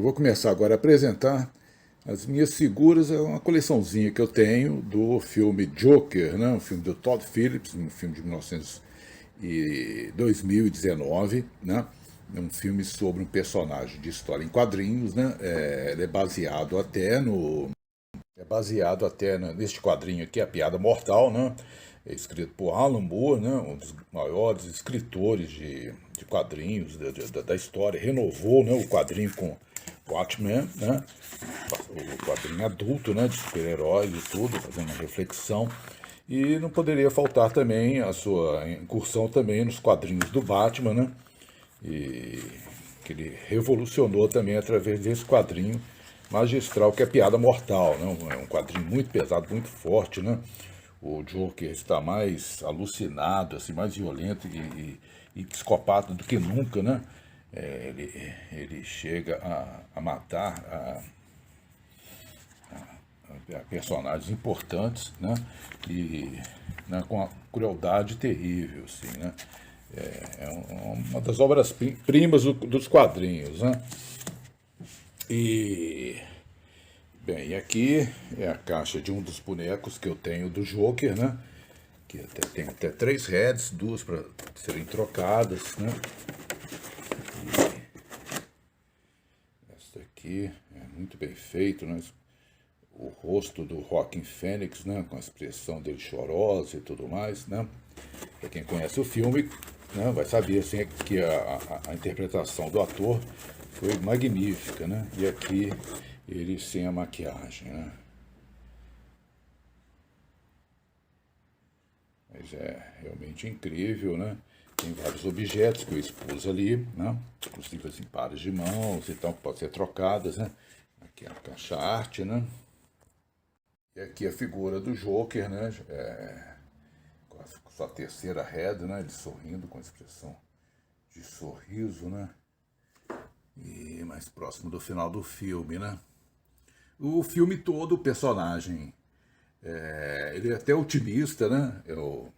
Eu vou começar agora a apresentar as minhas figuras, é uma coleçãozinha que eu tenho do filme Joker, né? Um filme do Todd Phillips, um filme de 2019, né? É um filme sobre um personagem de história em quadrinhos, né? Ele é baseado até neste quadrinho aqui, A Piada Mortal, né? É escrito por Alan Moore, né? Um dos maiores escritores de quadrinhos da história. Renovou, né, o quadrinho com Watchmen, né? O quadrinho adulto, né, de super-heróis e tudo, fazendo uma reflexão. E não poderia faltar também a sua incursão também nos quadrinhos do Batman, né? E que ele revolucionou também através desse quadrinho magistral que é Piada Mortal, né? É um quadrinho muito pesado, muito forte, né? O Joker está mais alucinado, assim, mais violento e psicopata do que nunca, né? Ele chega a matar a personagens importantes, né? E né, com uma crueldade terrível, assim, né? Uma das obras-primas dos quadrinhos, né? E bem, e aqui é a caixa de um dos bonecos que eu tenho do Joker, né? Que tem até três heads, duas para serem trocadas, né? E essa aqui é muito bem feito, né? O rosto do Joaquin Phoenix, né? Com a expressão dele chorosa e tudo mais, né? Para quem conhece o filme, né, vai saber assim, que a interpretação do ator foi magnífica, né? E aqui ele sem a maquiagem, né? Mas é realmente incrível, né? Tem vários objetos que eu expus ali, né? Inclusive assim, pares de mãos e tal, que podem ser trocadas, né? Aqui a caixa arte, né? E aqui a figura do Joker, né? Com a sua terceira head, né? Ele sorrindo com a expressão de sorriso, né? E mais próximo do final do filme, né? O filme todo, o personagem, ele é até otimista, né? O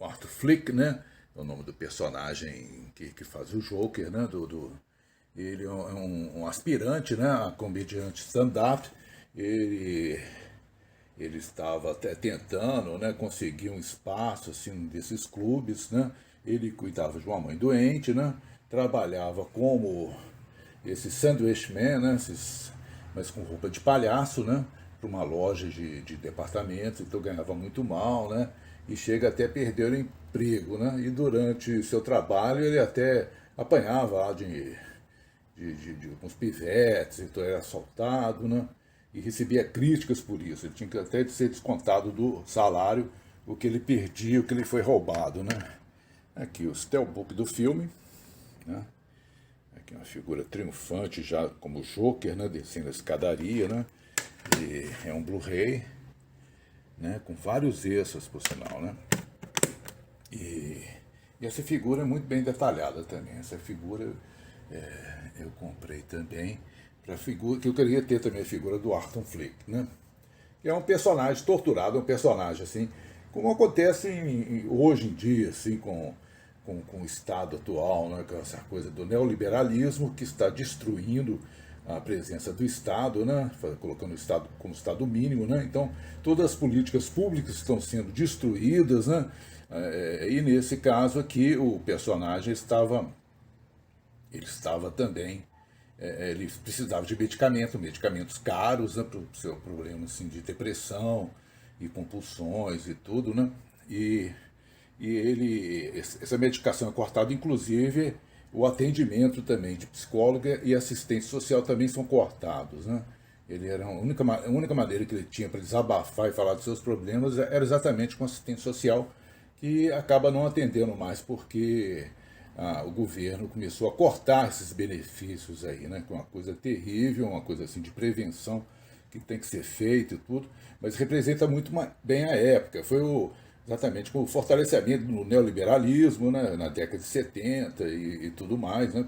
Arthur Flick, né? É o nome do personagem que faz o Joker, né? Ele é um aspirante, né? A comediante stand-up. Ele, ele estava até tentando, né? Conseguir um espaço assim desses clubes, né? Ele cuidava de uma mãe doente, né? Trabalhava como esse sandwich man, né? Mas com roupa de palhaço, né? Para uma loja de departamentos, então ganhava muito mal, né? E chega até a perder o emprego, né? E durante o seu trabalho ele até apanhava lá de alguns pivetes, então era assaltado, né? E recebia críticas por isso. Ele tinha que até ser descontado do salário o que ele perdia, o que ele foi roubado, né? Aqui o steelbook do filme, né? Aqui uma figura triunfante já como Joker, né? Descendo a escadaria, né? E é um Blu-ray, né? Com vários extras, por sinal, né? E essa figura é muito bem detalhada também. Essa figura eu comprei também para figura que eu queria ter também a figura do Arthur Flick, né? Que é um personagem torturado, um personagem assim, como acontece hoje em dia, assim, com o Estado atual, né? Com essa coisa do neoliberalismo que está destruindo a presença do Estado, né? Colocando o Estado como Estado mínimo, né? Então todas as políticas públicas estão sendo destruídas, né? E nesse caso aqui o personagem ele estava também, ele precisava de medicamentos caros, né, para o seu problema assim, de depressão e compulsões e tudo, né? E, essa medicação é cortada, inclusive o atendimento também de psicóloga e assistente social também são cortados, né? Ele era a única maneira que ele tinha para desabafar e falar dos seus problemas era exatamente com assistente social, que acaba não atendendo mais porque o governo começou a cortar esses benefícios aí, né? Que é uma coisa terrível, uma coisa assim de prevenção que tem que ser feita e tudo, mas representa muito bem a época. Foi exatamente com o fortalecimento do neoliberalismo, né? Na década de 70 e tudo mais, né?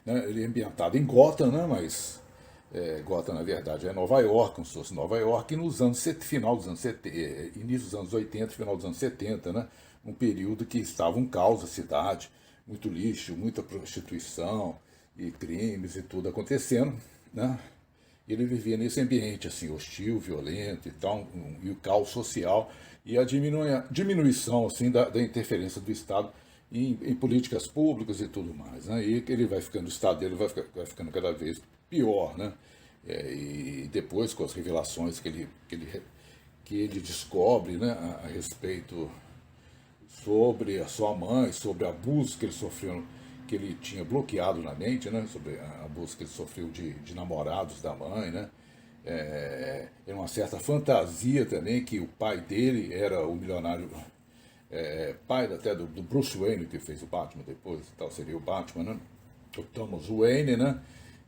Né? Ele é ambientado em Gotham, né? Mas Gotham, na verdade, é Nova York, como se fosse Nova York, e nos anos, final dos anos 70, início dos anos 80, final dos anos 70, né? Um período que estava um caos a cidade, muito lixo, muita prostituição, e crimes e tudo acontecendo, né? Ele vivia nesse ambiente assim hostil, violento e tal, e o caos social e a diminuição assim da interferência do Estado em políticas públicas e tudo mais, né? E ele vai ficando, o Estado dele vai ficando cada vez pior, né? E depois com as revelações que ele descobre, né, a respeito sobre a sua mãe, sobre abusos que ele sofreu, que ele tinha bloqueado na mente, né, sobre abusos que ele sofreu de namorados da mãe, né, uma certa fantasia também que o pai dele era o milionário, pai até do Bruce Wayne, que fez o Batman depois, tal, seria o Batman, né, o Thomas Wayne, né,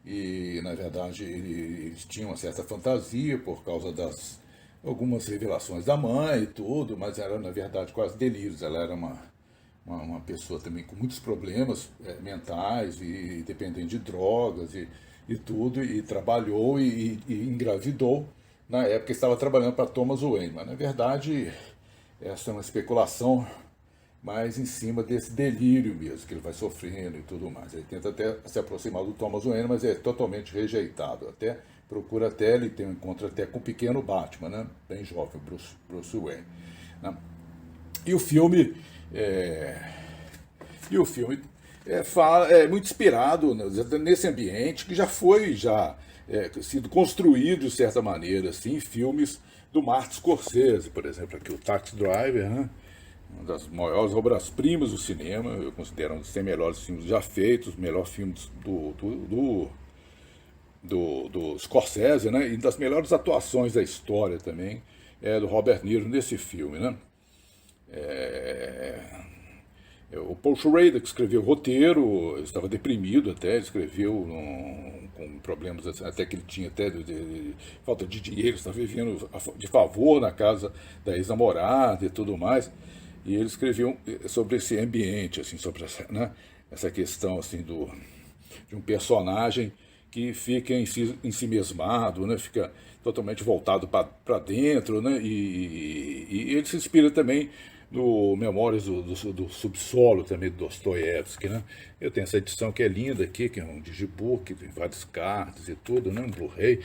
e na verdade eles tinham uma certa fantasia por causa das algumas revelações da mãe e tudo, mas era na verdade quase delírios. Ela era uma pessoa também com muitos problemas mentais e dependente de drogas e tudo, e trabalhou e engravidou. Na época estava trabalhando para Thomas Wayne, mas na verdade essa é uma especulação mais em cima desse delírio mesmo que ele vai sofrendo e tudo mais. Ele tenta até se aproximar do Thomas Wayne, mas é totalmente rejeitado. Até procura até, ele tem um encontro até com o pequeno Batman, né? Bem jovem, Bruce Wayne. Né? E o filme é muito inspirado nesse ambiente que já foi sido construído de certa maneira assim, em filmes do Martin Scorsese, por exemplo, aqui o Taxi Driver, né? Uma das maiores obras-primas do cinema, eu considero um dos 100 melhores filmes já feitos, o melhor filme do Scorsese, né? E das melhores atuações da história também, do Robert Niro nesse filme, né? O Paul Schrader, que escreveu o roteiro, estava deprimido até, escreveu com problemas até que ele tinha até de falta de dinheiro, estava vivendo de favor na casa da ex-namorada e tudo mais. E ele escreveu sobre esse ambiente, assim, sobre essa questão assim, de um personagem que fica em si mesmado, né, fica totalmente voltado para dentro, né, e ele se inspira também no Memórias do Subsolo, também do Dostoiévski, né. Eu tenho essa edição que é linda aqui, que é um digibook, tem várias cartas e tudo, né, um Blu-ray,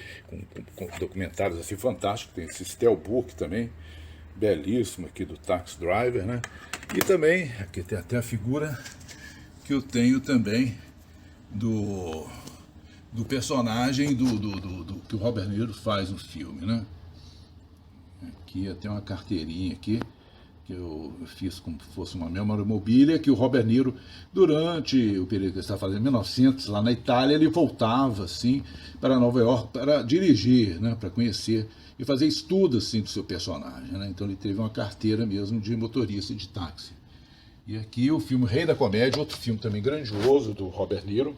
com documentários assim fantásticos, tem esse Steelbook também, belíssimo aqui do Taxi Driver, né, e também, aqui tem até a figura que eu tenho também do personagem que o Robert Niro faz no filme, né? Aqui até uma carteirinha aqui que eu fiz como se fosse uma memorabilia, que o Robert Niro, durante o período que ele estava fazendo, em 1900, lá na Itália, ele voltava, assim, para Nova York para dirigir, né, para conhecer e fazer estudos, assim, do seu personagem, né? Então ele teve uma carteira mesmo de motorista de táxi. E aqui o filme Rei da Comédia, outro filme também grandioso do Robert Niro,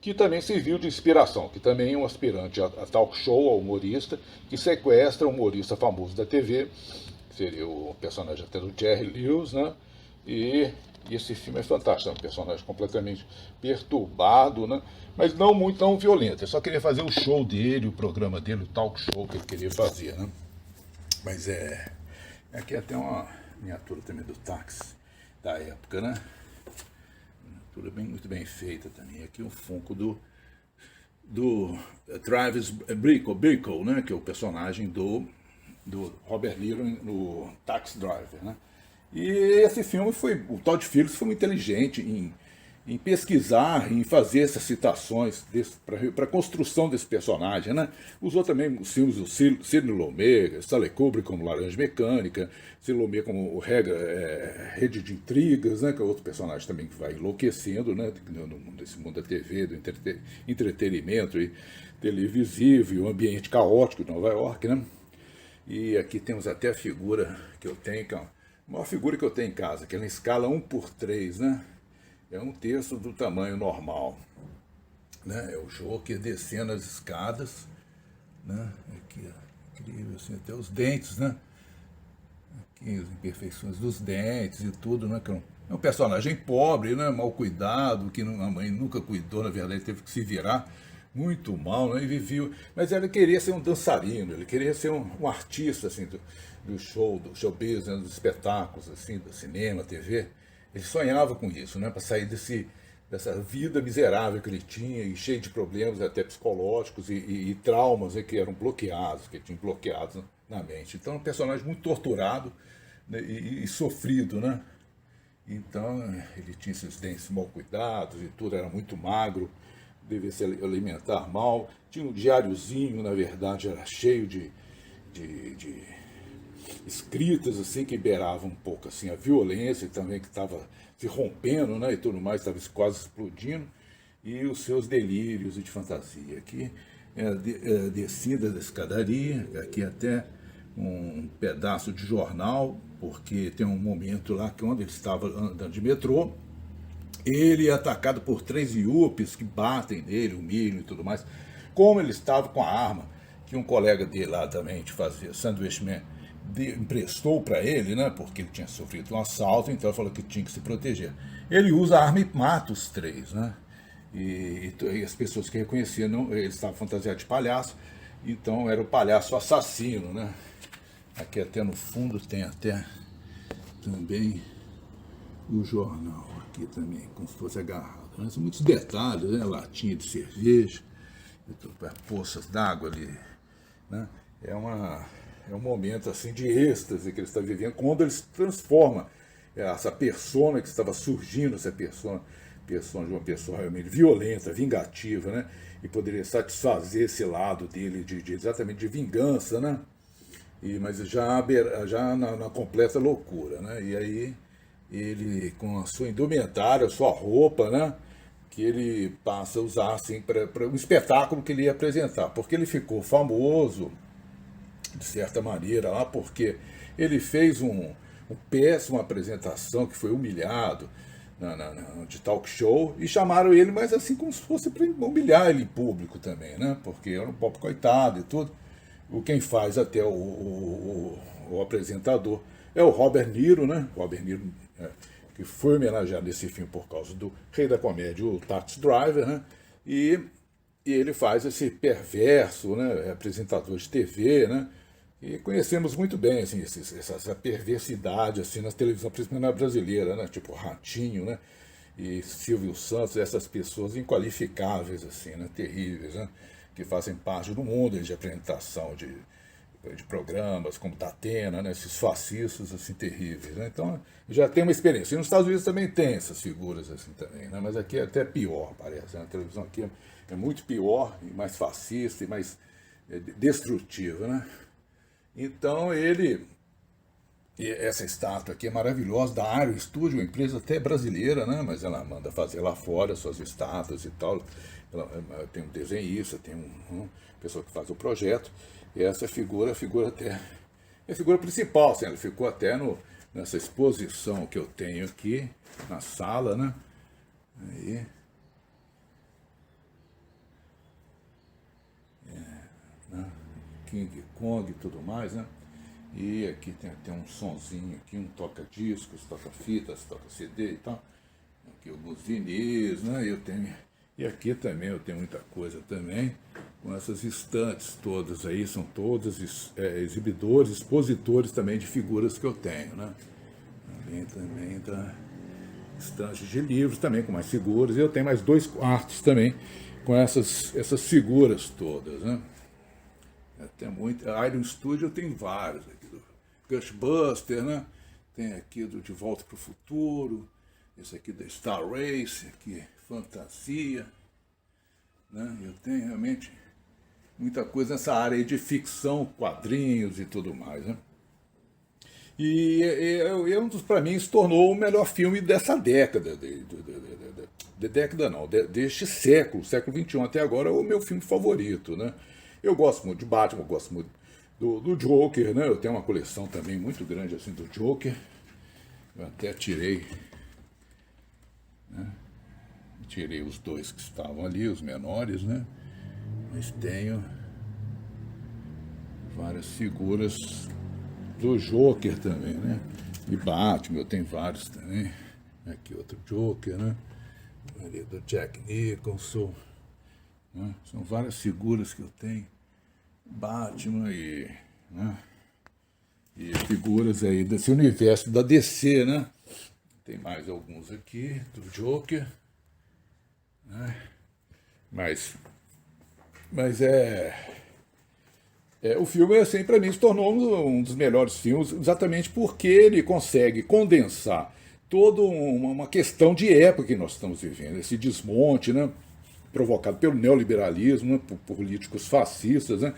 que também serviu de inspiração, que também é um aspirante a talk show, a humorista, que sequestra um humorista famoso da TV, que seria o personagem até do Jerry Lewis, né? E esse filme é fantástico, é um personagem completamente perturbado, né? Mas não violento. Ele só queria fazer o show dele, o programa dele, o talk show que ele queria fazer, né? Mas aqui até uma miniatura também do táxi da época, né? Miniatura muito bem feita também. Aqui um Funko do Travis Bickle, né? Que é o personagem do Robert Niro no Taxi Driver, né? E esse filme o Todd Phillips foi muito inteligente em pesquisar, em fazer essas citações para a construção desse personagem, né? Usou também os filmes do Sidney Lumet, Stanley Kubrick como Laranja Mecânica, Sidney Lumet como Rede de Intrigas, né? Que é outro personagem também que vai enlouquecendo, né? Nesse mundo da TV, do entretenimento e televisivo, e o ambiente caótico de Nova York, né? E aqui temos até a figura que eu tenho, que é a maior figura que eu tenho em casa, que é na escala 1:3, né? É um terço do tamanho normal, né? É o Joker descendo as escadas, né? Aqui, ó, incrível, assim, até os dentes, né? Aqui as imperfeições dos dentes e tudo, né? Que é um personagem pobre, né? Mal cuidado, que a mãe nunca cuidou, na verdade, teve que se virar muito mal, né? E vivia, mas ele queria ser um dançarino, ele queria ser um artista, assim, do showbiz, né? Dos espetáculos, assim, do cinema, TV. Ele sonhava com isso, né, para sair dessa vida miserável que ele tinha, e cheio de problemas até psicológicos e traumas, né, que eram bloqueados, que ele tinha bloqueados na mente. Então é um personagem muito torturado, né, e sofrido, né? Então ele tinha esses dentes mal cuidados e tudo, era muito magro, devia se alimentar mal. Tinha um diáriozinho, na verdade, era cheio de escritas assim que beiravam um pouco assim a violência também, que estava se rompendo, né, e tudo mais, estava quase explodindo, e os seus delírios de fantasia. Aqui é a descida da escadaria, aqui até um pedaço de jornal, porque tem um momento lá que onde ele estava andando de metrô, ele é atacado por 3 iupes que batem nele, humilham e tudo mais. Como ele estava com a arma, que um colega dele lá também, de fazer Sandwich Man, emprestou para ele, né, porque ele tinha sofrido um assalto, então ele falou que tinha que se proteger. Ele usa a arma e mata os 3, né? E as pessoas que reconheciam, não, ele estava fantasiado de palhaço, então era o palhaço assassino, né? Aqui até no fundo tem até também o jornal, aqui também, como se fosse agarrado. Né? São muitos detalhes, né? Latinha de cerveja, poças d'água ali, né? É um momento assim de êxtase que ele está vivendo, quando ele se transforma essa persona que estava surgindo, essa persona de uma pessoa realmente violenta, vingativa, né? E poderia satisfazer esse lado dele exatamente de vingança, né? Mas já na completa loucura, né? E aí ele, com a sua indumentária, a sua roupa, né? Que ele passa a usar assim para um espetáculo que ele ia apresentar, porque ele ficou famoso de certa maneira lá, porque ele fez um péssima apresentação, que foi humilhado de talk show, e chamaram ele, mas assim como se fosse para humilhar ele em público também, né? Porque era um pobre coitado e tudo. Quem faz até o apresentador é o Robert Niro, né? Robert Niro, que foi homenageado nesse filme por causa do rei da comédia, o Taxi Driver, né? E ele faz esse perverso, né, apresentador de TV, né? E conhecemos muito bem assim, essa perversidade assim, na televisão, principalmente na brasileira, né? Tipo Ratinho, né? E Silvio Santos, essas pessoas inqualificáveis, assim, né? Terríveis, né? Que fazem parte do mundo de apresentação de programas como Datena, né? Esses fascistas assim, terríveis. Né? Então já tem uma experiência. E nos Estados Unidos também tem essas figuras assim também, né? Mas aqui é até pior, parece. Né? A televisão aqui é muito pior, e mais fascista, e mais destrutiva. Né? Então essa estátua aqui é maravilhosa, da Aero Studio, uma empresa até brasileira, né? Mas ela manda fazer lá fora suas estátuas e tal. Ela tem um desenhista, tem uma pessoa que faz o projeto. E essa figura até é a figura principal, assim, ela ficou até nessa exposição que eu tenho aqui na sala, né? Aí, né? King Kong e tudo mais, né? E aqui tem até um sonzinho aqui, um toca-discos, toca-fitas, toca-CD e tal. Aqui alguns vinis, né? E aqui também eu tenho muita coisa também, com essas estantes todas aí, são todos exibidores, expositores também de figuras que eu tenho, né? Também da estantes de livros também, com mais figuras, e eu tenho mais 2 quartos também, com essas figuras todas, né? Até muito. A Iron Studio eu tenho vários aqui, do Ghostbuster, né? Tem aqui do De Volta para o Futuro, esse aqui da Star Race, aqui fantasia, né? Eu tenho realmente muita coisa nessa área aí de ficção, quadrinhos e tudo mais, né? E um dos, para mim, se tornou o melhor filme dessa década, década não, deste século XXI até agora, é o meu filme favorito, né? Eu gosto muito de Batman, eu gosto muito do Joker, né? Eu tenho uma coleção também muito grande assim do Joker. Eu até tirei os 2 que estavam ali, os menores, né? Mas tenho várias figuras do Joker também, né? E Batman, eu tenho vários também. Aqui outro Joker, né? Ali do Jack Nicholson, né? São várias figuras que eu tenho. Batman né? E figuras aí desse universo da DC, né? Tem mais alguns aqui, do Joker. Mas, mas o filme, assim, para mim, se tornou um dos melhores filmes, exatamente porque ele consegue condensar toda uma questão de época que nós estamos vivendo, esse desmonte, né, provocado pelo neoliberalismo, né, por políticos fascistas, né,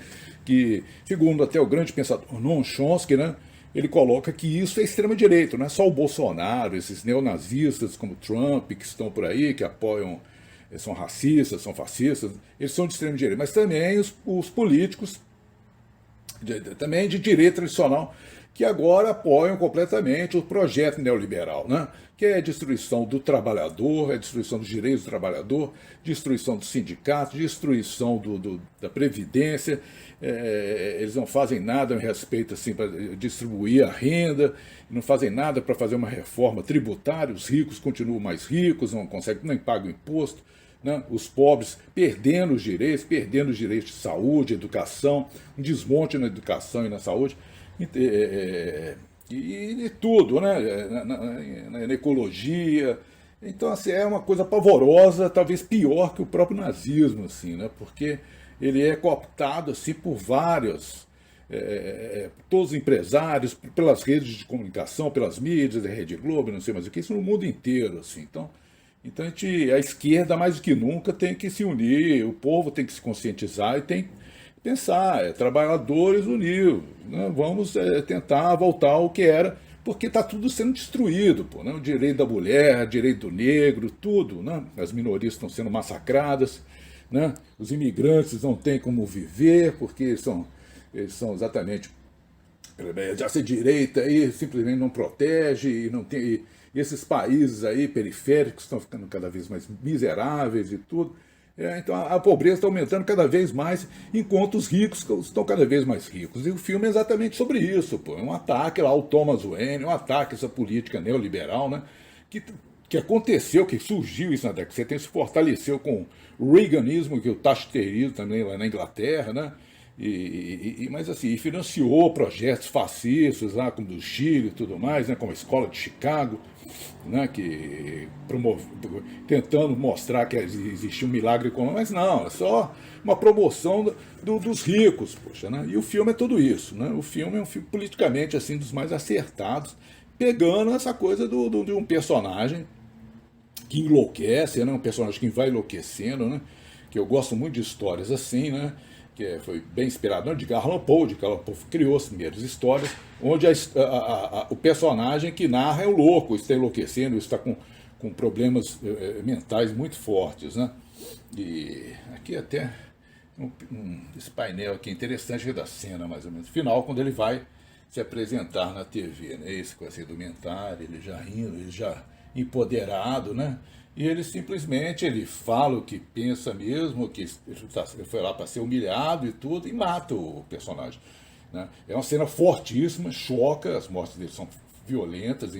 que, segundo até o grande pensador Noam Chomsky, né, ele coloca que isso é extrema-direita, não é só o Bolsonaro, esses neonazistas como Trump, que estão por aí, que apoiam, são racistas, são fascistas, eles são de extrema-direita, mas também os políticos também de direita tradicional, que agora apoiam completamente o projeto neoliberal, né? Que é a destruição do trabalhador, é a destruição dos direitos do trabalhador, destruição do sindicato, destruição da Previdência. Eles não fazem nada a respeito assim, para distribuir a renda, não fazem nada para fazer uma reforma tributária, os ricos continuam mais ricos, não conseguem, nem pagam imposto. Né, os pobres perdendo os direitos de saúde, educação, um desmonte na educação e na saúde, e tudo, né, na ecologia. Então, assim, é uma coisa pavorosa, talvez pior que o próprio nazismo, assim, né, porque ele é cooptado assim, por vários, todos os empresários, pelas redes de comunicação, pelas mídias, a Rede Globo, não sei mais o que, isso no mundo inteiro. Assim, então a esquerda, mais do que nunca, tem que se unir, o povo tem que se conscientizar e tem que pensar, trabalhadores unidos, né? Vamos tentar voltar ao que era, porque está tudo sendo destruído, pô, né? O direito da mulher, o direito do negro, tudo, né? As minorias estão sendo massacradas, né? Os imigrantes não têm como viver, porque eles são exatamente essa direita aí simplesmente não protege e não tem. E esses países aí periféricos estão ficando cada vez mais miseráveis e tudo. Então a pobreza está aumentando cada vez mais, enquanto os ricos estão cada vez mais ricos. E o filme é exatamente sobre isso, pô. É um ataque lá ao Thomas Wayne, um ataque a essa política neoliberal, né? Que aconteceu, que surgiu isso na década de 70, se fortaleceu com o reaganismo, que é o thatcherismo também lá na Inglaterra, né? Mas assim, financiou projetos fascistas lá, como do Chile e tudo mais, né, como a Escola de Chicago, né, que tentando mostrar que existia um milagre econômico, mas não, é só uma promoção dos ricos, poxa, né? E o filme é tudo isso, né? O filme é um filme politicamente assim dos mais acertados, pegando essa coisa de um personagem que enlouquece, né? Um personagem que vai enlouquecendo, né? Que eu gosto muito de histórias assim, né? Que foi bem inspirado no Edgar Allan Poe. Edgar Allan Poe criou as primeiras histórias, onde o personagem que narra é o louco, está enlouquecendo, está com problemas mentais muito fortes, né? E aqui até esse painel aqui interessante, é da cena mais ou menos final, quando ele vai se apresentar na TV, né? Esse com essa indumentária, ele já rindo, ele já empoderado, né? E ele simplesmente ele fala o que pensa mesmo, que ele foi lá para ser humilhado e tudo, e mata o personagem. Né? É uma cena fortíssima, choca, as mortes dele são violentas,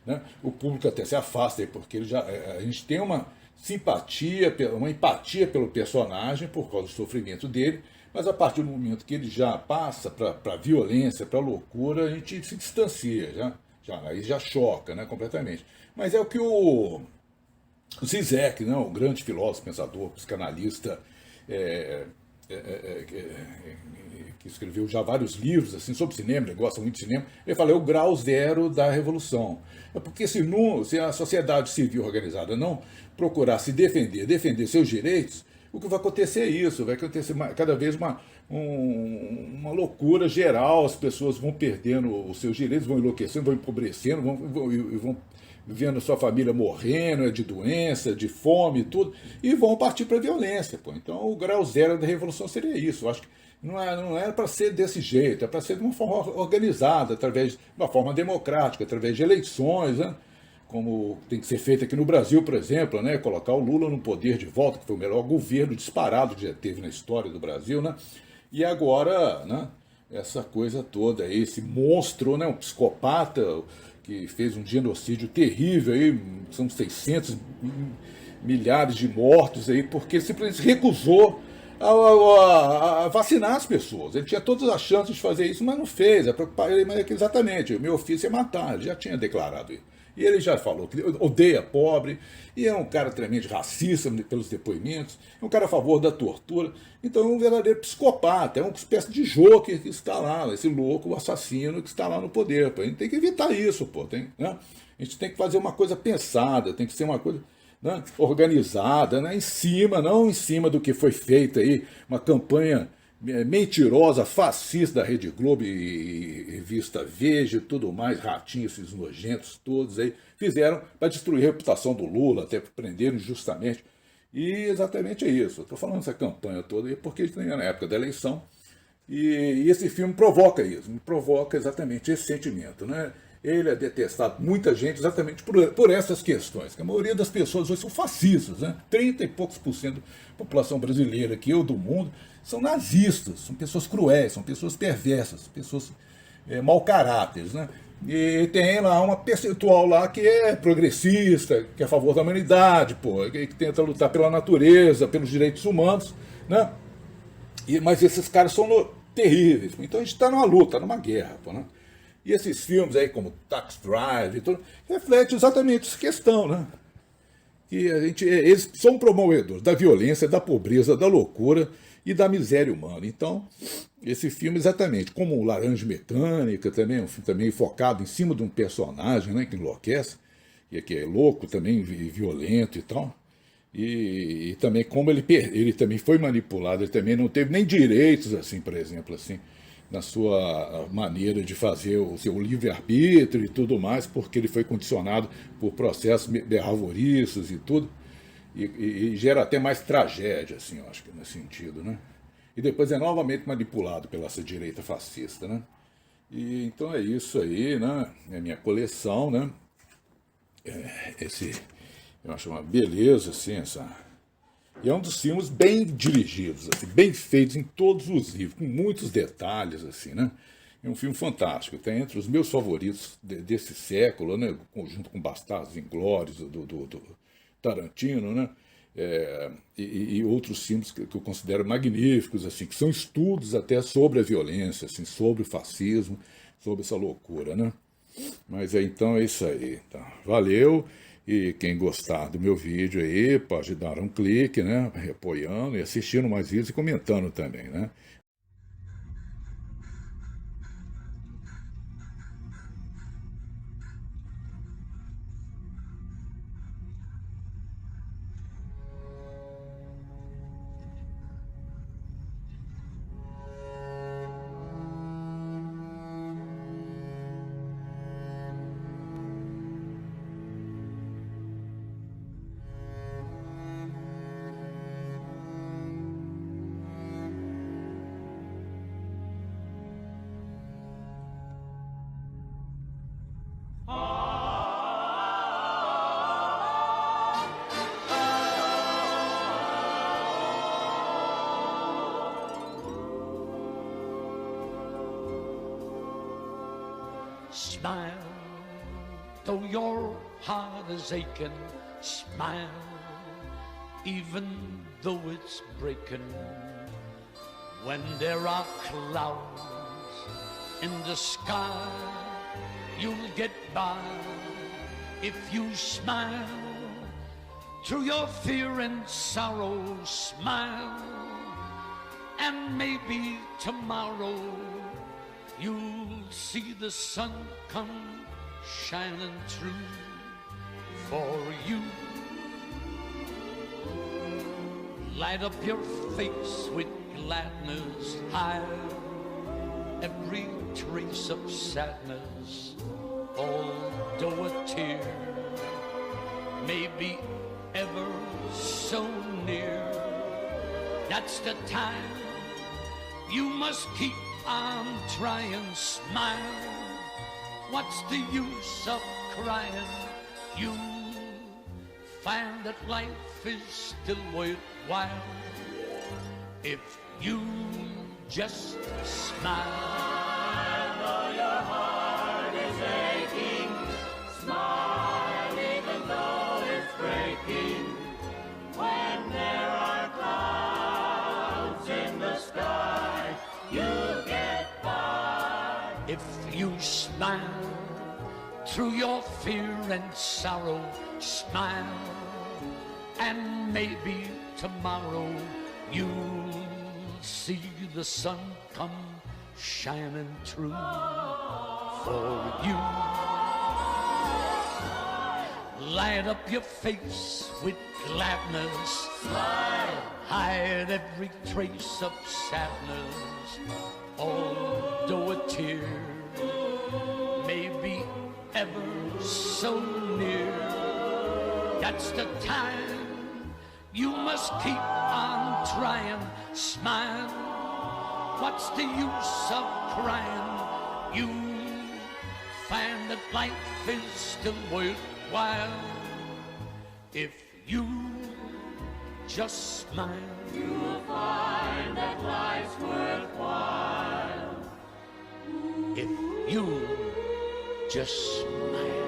né? O público até se afasta, porque a gente tem uma simpatia, uma empatia pelo personagem por causa do sofrimento dele, mas a partir do momento que ele já passa para a violência, para a loucura, a gente se distancia, aí já choca, né, completamente. Mas é o que o Zizek, né, o grande filósofo, pensador, psicanalista, que escreveu já vários livros assim, sobre cinema, ele gosta muito de cinema, ele fala, é o grau zero da revolução. É porque se a sociedade civil organizada não procurar se defender seus direitos, o que vai acontecer é isso, vai acontecer cada vez uma loucura geral, as pessoas vão perdendo os seus direitos, vão enlouquecendo, vão empobrecendo, vão vendo sua família morrendo de doença, de fome e tudo, e vão partir para a violência. Pô. Então o grau zero da revolução seria isso. Eu acho que não era para ser desse jeito, é para ser de uma forma organizada, através de uma forma democrática, através de eleições, né? Como tem que ser feito aqui no Brasil, por exemplo, né? Colocar o Lula no poder de volta, que foi o melhor governo disparado que já teve na história do Brasil, né? E agora, né? Essa coisa toda, esse monstro, né? Um psicopata que fez um genocídio terrível, aí, são 600 milhares de mortos, aí, porque simplesmente recusou a vacinar as pessoas. Ele tinha todas as chances de fazer isso, mas não fez. Exatamente, o meu ofício é matar, ele já tinha declarado isso. E ele já falou que odeia pobre, e é um cara tremendamente racista pelos depoimentos, é um cara a favor da tortura. Então é um verdadeiro psicopata, é uma espécie de Joker que está lá, esse louco, o assassino que está lá no poder. Pô. A gente tem que evitar isso, pô. Né? A gente tem que fazer uma coisa pensada, tem que ser uma coisa, né, organizada, né, não em cima do que foi feito aí, uma campanha mentirosa, fascista da Rede Globo e revista Veja e tudo mais, ratinhos, esses nojentos todos aí, fizeram para destruir a reputação do Lula, até prenderam injustamente. E exatamente é isso. Estou falando essa campanha toda aí porque está na época da eleição e esse filme provoca isso, me provoca exatamente esse sentimento, né? Ele é detestado, muita gente, exatamente por essas questões, que a maioria das pessoas hoje são fascistas, né? 30 e poucos por cento da população brasileira aqui, ou do mundo, são nazistas, são pessoas cruéis, são pessoas perversas, pessoas mau caráteres, né? E tem lá uma percentual lá que é progressista, que é a favor da humanidade, pô, que tenta lutar pela natureza, pelos direitos humanos, né? Mas esses caras são terríveis. Então a gente está numa luta, numa guerra, pô, né? E esses filmes aí, como Taxi Drive e tudo, refletem exatamente essa questão, né? Que eles são promovedores da violência, da pobreza, da loucura e da miséria humana. Então, esse filme exatamente, como o Laranja Mecânica, também um filme também focado em cima de um personagem, né, que enlouquece, e que é louco também, violento e tal. E também como ele também foi manipulado, ele também não teve nem direitos, assim, por exemplo, assim, na sua maneira de fazer o seu livre-arbítrio e tudo mais, porque ele foi condicionado por processos berravoriços e tudo, e gera até mais tragédia, assim, eu acho que nesse sentido, né? E depois é novamente manipulado pela essa direita fascista, né? E então é isso aí, né? É a minha coleção, né? Eu acho uma beleza, assim, E é um dos filmes bem dirigidos, assim, bem feitos em todos os níveis, com muitos detalhes, assim, né? É um filme fantástico, está entre os meus favoritos desse século, né? Junto com Bastardos Inglórios, do Tarantino, né? E outros filmes que eu considero magníficos, assim, que são estudos até sobre a violência, assim, sobre o fascismo, sobre essa loucura, né? Mas então é isso aí, tá? Valeu! E quem gostar do meu vídeo aí, pode dar um clique, né? Apoiando e assistindo mais vídeos e comentando também, né? Smile, though your heart is aching. Smile, even though it's breaking. When there are clouds in the sky, you'll get by if you smile. Through your fear and sorrow, smile, and maybe tomorrow you'll see the sun come shining through for you. Light up your face with gladness, hide every trace of sadness. Although a tear may be ever so near, that's the time you must keep on trying. Smile, what's the use of crying? You find that life is still worthwhile if you just smile. Though your heart is aching, smile even though it's breaking. When there are clouds in the sky, you'll get by if you smile. through your fear and sorrow, smile, and maybe tomorrow you'll see the sun come shining through for you. Light up your face with gladness, smile, hide every trace of sadness, although a tear may be ever so near. That's the time you must keep on trying. Smile, what's the use of crying? You find that life is still worthwhile if you just smile. You'll find that life's worthwhile if you just smile.